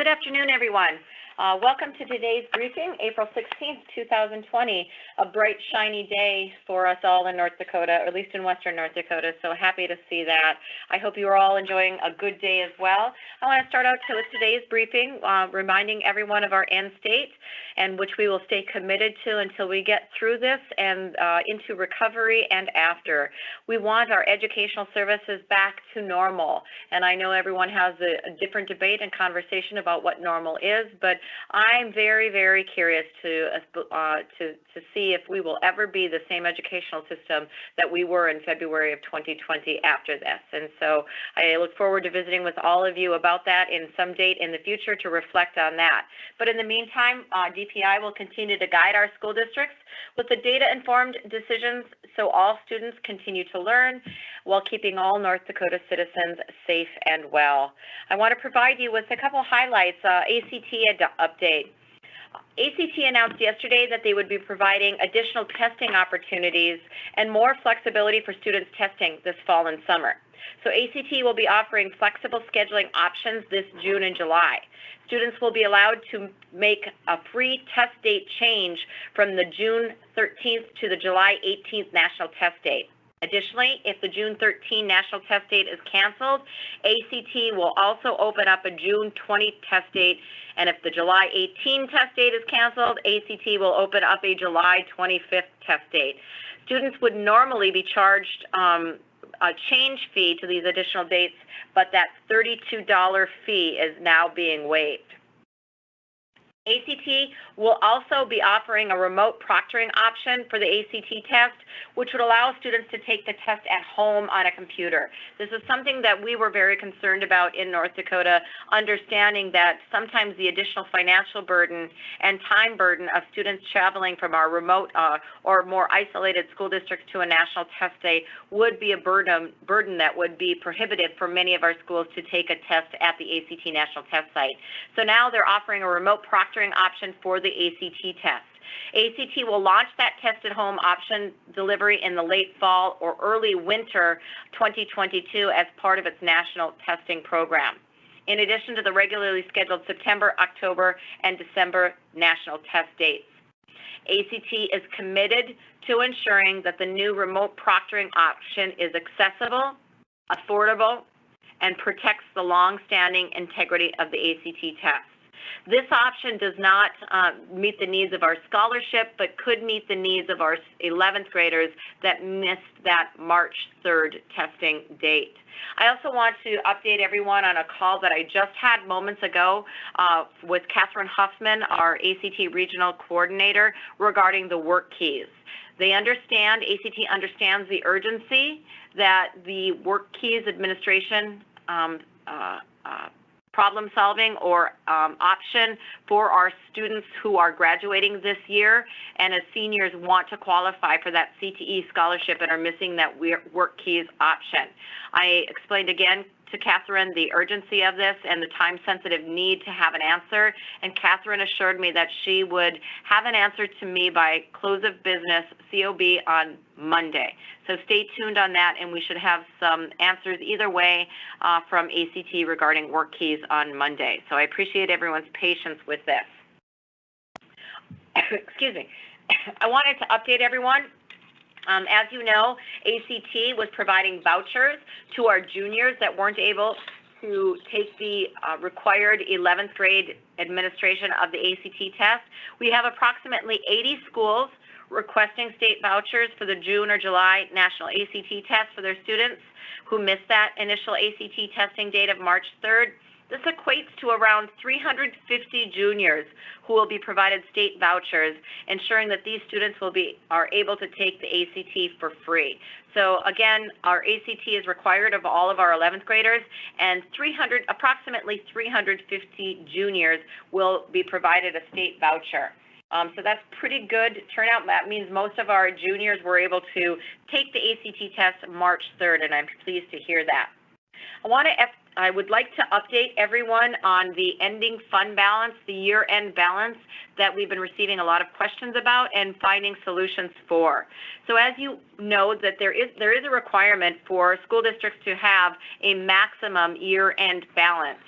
Good afternoon, everyone. Welcome to today's briefing, April 16th, 2020, a bright, shiny day for us all in North Dakota, or at least in western North Dakota, so happy to see that. I hope you are all enjoying a good day as well. I want to start out with today's briefing, reminding everyone of our end state, and which we will stay committed to until we get through this and into recovery and after. We want our educational services back to normal, and I know everyone has a different debate and conversation about what normal is, but I'm very, very curious to see if we will ever be the same educational system that we were in February of 2020 after this. And so I look forward to visiting with all of you about that in some date in the future to reflect on that. But in the meantime, DPI will continue to guide our school districts with the data-informed decisions so all students continue to learn while keeping all North Dakota citizens safe and well. I want to provide you with a couple highlights. ACT update. ACT announced yesterday that they would be providing additional testing opportunities and more flexibility for students testing this fall and summer. So ACT will be offering flexible scheduling options this June and July. Students will be allowed to make a free test date change from the June 13th to the July 18th national test date. Additionally, if the June 13 national test date is canceled, ACT will also open up a June 20 test date, and if the July 18 test date is canceled, ACT will open up a July 25th test date. Students would normally be charged a change fee to these additional dates, but that $32 fee is now being waived. ACT will also be offering a remote proctoring option for the ACT test, which would allow students to take the test at home on a computer. This is something that we were very concerned about in North Dakota, understanding that sometimes the additional financial burden and time burden of students traveling from our remote or more isolated school districts to a national test day would be a burden that would be prohibitive for many of our schools to take a test at the ACT National Test Site. So now they're offering a remote proctoring option for the ACT test. ACT will launch that test at home option delivery in the late fall or early winter 2022 as part of its national testing program, in addition to the regularly scheduled September, October, and December national test dates. ACT is committed to ensuring that the new remote proctoring option is accessible, affordable, and protects the long-standing integrity of the ACT test. This option does not meet the needs of our scholarship, but could meet the needs of our 11th graders that missed that March 3rd testing date. I also want to update everyone on a call that I just had moments ago with Catherine Huffman, our ACT Regional Coordinator, regarding the work keys. They understand, ACT understands the urgency that the work keys administration problem solving or option for our students who are graduating this year and as seniors want to qualify for that CTE scholarship and are missing that work keys option. I explained again to Catherine the urgency of this and the time-sensitive need to have an answer, and Catherine assured me that she would have an answer to me by close of business, COB, on Monday. So stay tuned on that, and we should have some answers either way from ACT regarding work keys on Monday. So I appreciate everyone's patience with this. Excuse me. I wanted to update everyone. As you know, ACT was providing vouchers to our juniors that weren't able to take the required 11th grade administration of the ACT test. We have approximately 80 schools requesting state vouchers for the June or July national ACT test for their students who missed that initial ACT testing date of March 3rd. This equates to around 350 juniors who will be provided state vouchers, ensuring that these students are able to take the ACT for free. So again, our ACT is required of all of our 11th graders, and approximately 350 juniors will be provided a state voucher. So that's pretty good turnout. That means most of our juniors were able to take the ACT test March 3rd, and I'm pleased to hear that. I want to I would like to update everyone on the ending fund balance, the year-end balance that we've been receiving a lot of questions about and finding solutions for. So as you know, that there is a requirement for school districts to have a maximum year-end balance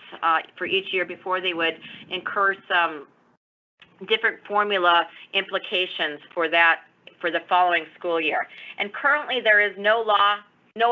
for each year before they would incur some different formula implications for the following school year. And currently there is no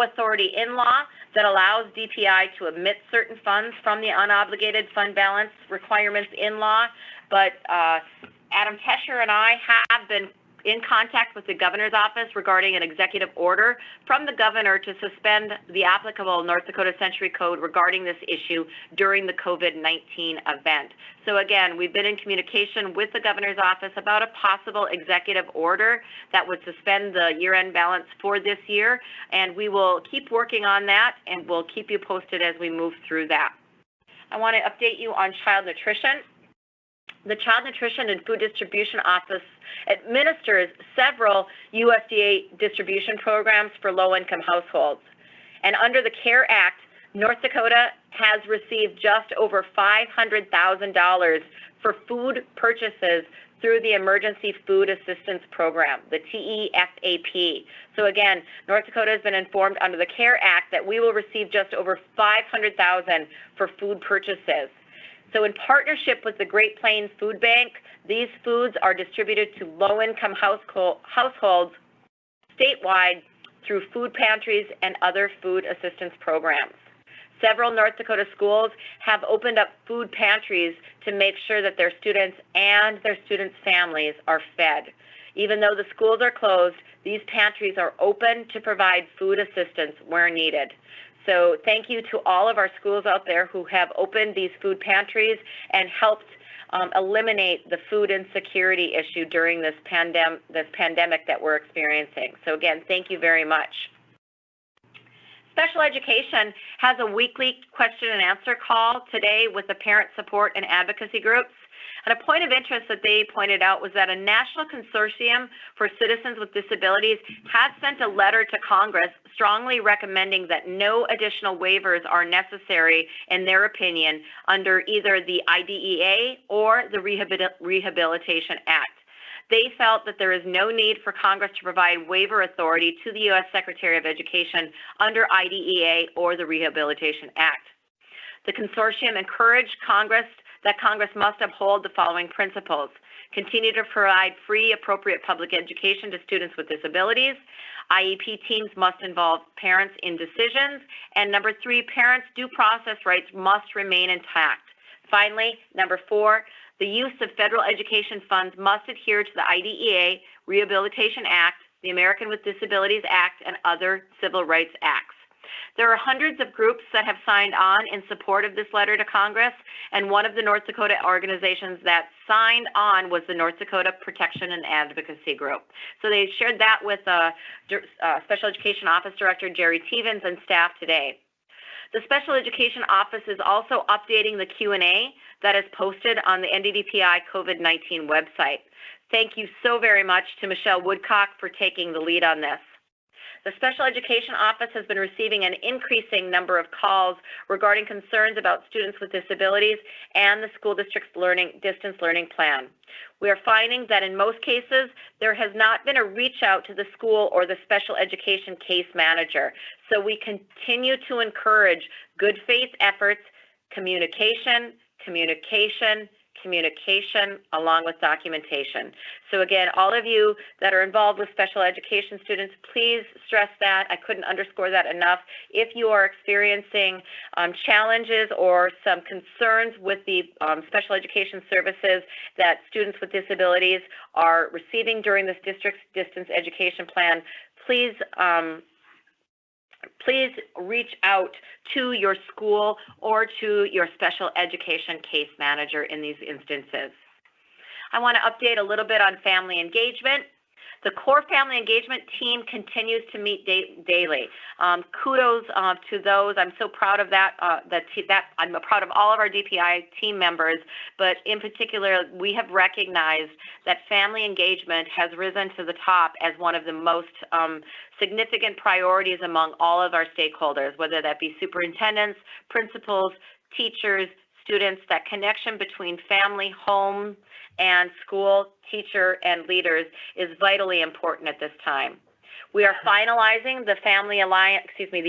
authority in law that allows DPI to omit certain funds from the unobligated fund balance requirements in law, but Adam Tesher and I have been in contact with the governor's office regarding an executive order from the governor to suspend the applicable North Dakota Century Code regarding this issue during the COVID-19 event. So again, we've been in communication with the governor's office about a possible executive order that would suspend the year-end balance for this year, and we will keep working on that, and we'll keep you posted as we move through that. I want to update you on child nutrition. The Child Nutrition and Food Distribution Office administers several USDA distribution programs for low-income households. And under the CARE Act, North Dakota has received just over $500,000 for food purchases through the Emergency Food Assistance Program, the TEFAP. So again, North Dakota has been informed under the CARE Act that we will receive just over $500,000 for food purchases. So in partnership with the Great Plains Food Bank, these foods are distributed to low-income households statewide through food pantries and other food assistance programs. Several North Dakota schools have opened up food pantries to make sure that their students and their students' families are fed. Even though the schools are closed, these pantries are open to provide food assistance where needed. So thank you to all of our schools out there who have opened these food pantries and helped eliminate the food insecurity issue during this pandemic that we're experiencing. So again, thank you very much. Special Education has a weekly question and answer call today with the parent support and advocacy groups. And a point of interest that they pointed out was that a national consortium for citizens with disabilities has sent a letter to Congress strongly recommending that no additional waivers are necessary, in their opinion, under either the IDEA or the Rehabilitation Act. They felt that there is no need for Congress to provide waiver authority to the U.S. Secretary of Education under IDEA or the Rehabilitation Act. The consortium encouraged that Congress must uphold the following principles: continue to provide free, appropriate public education to students with disabilities. IEP teams must involve parents in decisions. And number 3, parents' due process rights must remain intact. Finally, number 4, the use of federal education funds must adhere to the IDEA, Rehabilitation Act, the American with Disabilities Act, and other civil rights acts. There are hundreds of groups that have signed on in support of this letter to Congress, and one of the North Dakota organizations that signed on was the North Dakota Protection and Advocacy Group. So they shared that with Special Education Office Director Jerry Tevens and staff today. The Special Education Office is also updating the Q&A that is posted on the NDDPI COVID-19 website. Thank you so very much to Michelle Woodcock for taking the lead on this. The Special Education Office has been receiving an increasing number of calls regarding concerns about students with disabilities and the school district's distance learning plan. We are finding that in most cases, there has not been a reach out to the school or the special education case manager. So we continue to encourage good faith efforts, communication, along with documentation. So again, all of you that are involved with special education students, please stress that. I couldn't underscore that enough. If you are experiencing challenges or some concerns with the special education services that students with disabilities are receiving during this district's distance education plan, please reach out to your school or to your special education case manager in these instances. I want to update a little bit on family engagement. The core family engagement team continues to meet daily. Kudos to those. I'm so proud of that. I'm proud of all of our DPI team members, but in particular, we have recognized that family engagement has risen to the top as one of the most significant priorities among all of our stakeholders, whether that be superintendents, principals, teachers, students. That connection between family, home, and school, teacher, and leaders is vitally important at this time. We are finalizing the the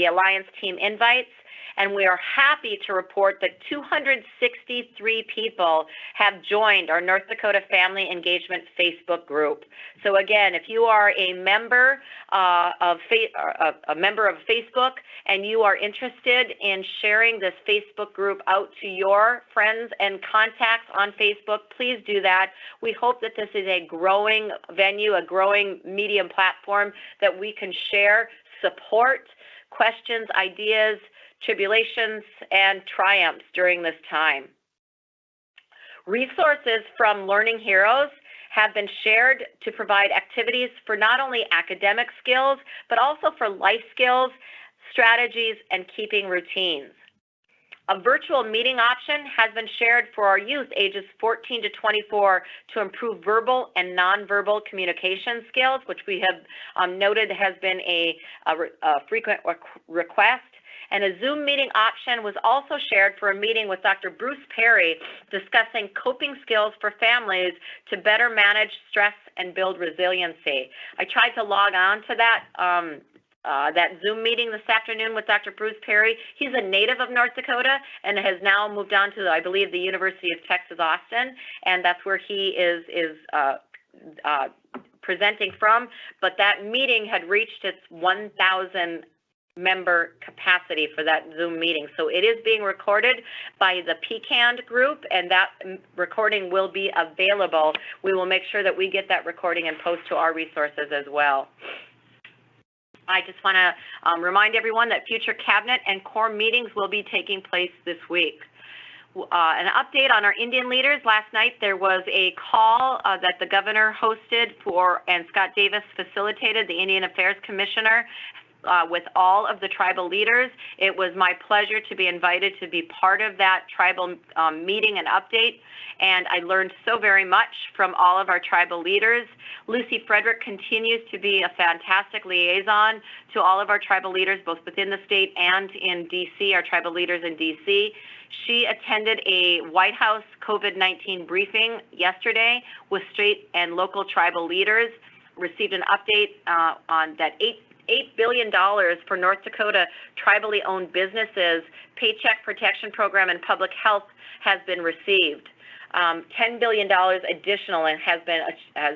Alliance team invites, and we are happy to report that 263 people have joined our North Dakota Family Engagement Facebook group. So again, if you are a member of Facebook and you are interested in sharing this Facebook group out to your friends and contacts on Facebook, please do that. We hope that this is a growing venue, a growing medium platform that we can share, support, questions, ideas, tribulations, and triumphs during this time. Resources from Learning Heroes have been shared to provide activities for not only academic skills, but also for life skills, strategies, and keeping routines. A virtual meeting option has been shared for our youth ages 14 to 24 to improve verbal and nonverbal communication skills, which we have noted has been a frequent request. And a Zoom meeting option was also shared for a meeting with Dr. Bruce Perry discussing coping skills for families to better manage stress and build resiliency. I tried to log on to that Zoom meeting this afternoon with Dr. Bruce Perry. He's a native of North Dakota and has now moved on to, I believe, the University of Texas, Austin, and that's where he is presenting from. But that meeting had reached its 1,000 member capacity for that Zoom meeting. So it is being recorded by the PCAND group, and that recording will be available. We will make sure that we get that recording and post to our resources as well. I just want to remind everyone that future cabinet and core meetings will be taking place this week. An update on our Indian leaders. Last night there was a call that the governor hosted and Scott Davis facilitated, the Indian Affairs Commissioner, with all of the tribal leaders. It was my pleasure to be invited to be part of that tribal meeting and update, and I learned so very much from all of our tribal leaders. Lucy Frederick continues to be a fantastic liaison to all of our tribal leaders, both within the state and in D.C., our tribal leaders in D.C. She attended a White House COVID-19 briefing yesterday with state and local tribal leaders, received an update on that $8 billion for North Dakota tribally owned businesses, Paycheck Protection Program and Public Health has been received. $10 billion additional has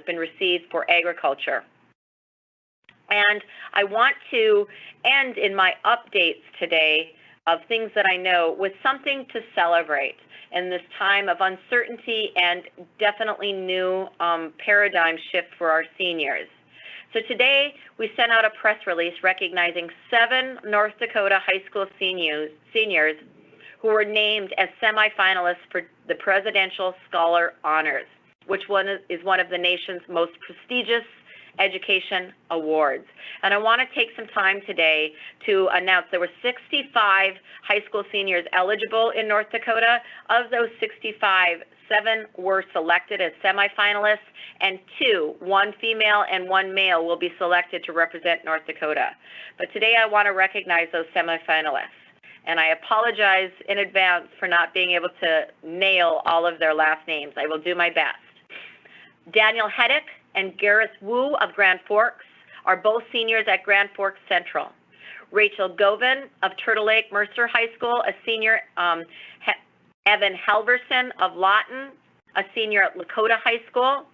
been received for agriculture. And I want to end in my updates today of things that I know with something to celebrate in this time of uncertainty and definitely new paradigm shift for our seniors. So today, we sent out a press release recognizing 7 North Dakota high school seniors who were named as semifinalists for the Presidential Scholar Honors, which is one of the nation's most prestigious education awards. And I want to take some time today to announce there were 65 high school seniors eligible in North Dakota. Of those 65, 7 were selected as semifinalists, and 2, 1 female and 1 male, will be selected to represent North Dakota. But today I want to recognize those semifinalists, and I apologize in advance for not being able to nail all of their last names. I will do my best. Daniel Heddick and Gareth Wu of Grand Forks are both seniors at Grand Forks Central. Rachel Govan of Turtle Lake Mercer High School, a senior. Evan Halverson of Lawton, a senior at Lakota High School.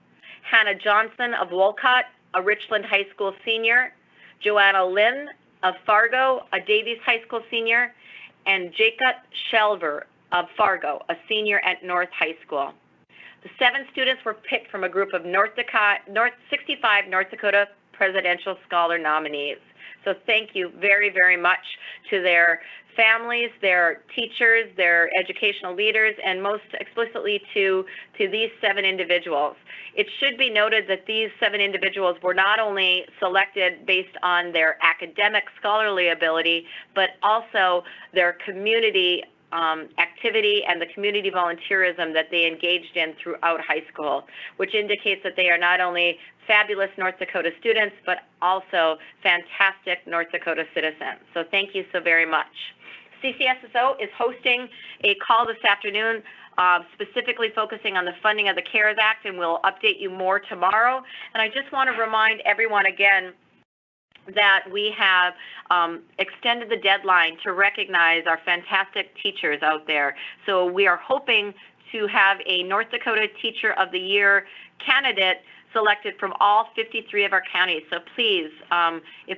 Hannah Johnson of Wolcott, a Richland High School senior. Joanna Lynn of Fargo, a Davies High School senior. And Jacob Shelver of Fargo, a senior at North High School. The 7 students were picked from a group of 65 North Dakota Presidential Scholar nominees. So thank you very, very much to their families, their teachers, their educational leaders, and most explicitly to these 7 individuals. It should be noted that these 7 individuals were not only selected based on their academic scholarly ability, but also their community activity and the community volunteerism that they engaged in throughout high school, which indicates that they are not only fabulous North Dakota students, but also fantastic North Dakota citizens. So thank you so very much. CCSSO is hosting a call this afternoon specifically focusing on the funding of the CARES Act, and we'll update you more tomorrow. And I just want to remind everyone again that we have extended the deadline to recognize our fantastic teachers out there. So we are hoping to have a North Dakota Teacher of the Year candidate selected from all 53 of our counties. So please, if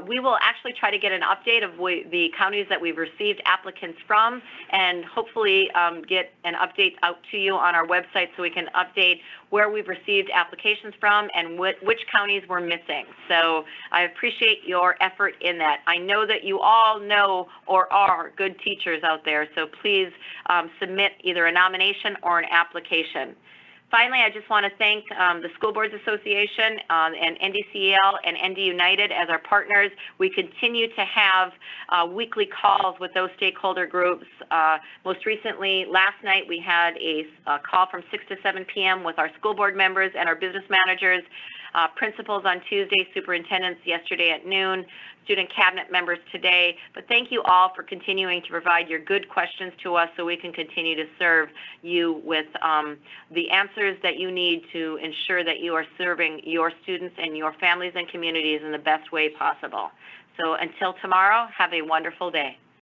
we will actually try to get an update of the counties that we've received applicants from, and hopefully get an update out to you on our website so we can update where we've received applications from and which counties we're missing. So I appreciate your effort in that. I know that you all know or are good teachers out there, so please submit either a nomination or an application. Finally, I just want to thank the School Boards Association and NDCEL and ND United as our partners. We continue to have weekly calls with those stakeholder groups. Most recently, last night, we had a call from 6 to 7 p.m. with our school board members and our business managers, principals on Tuesday, superintendents yesterday at noon, student cabinet members today. But thank you all for continuing to provide your good questions to us so we can continue to serve you with the answers that you need to ensure that you are serving your students and your families and communities in the best way possible. So until tomorrow, have a wonderful day.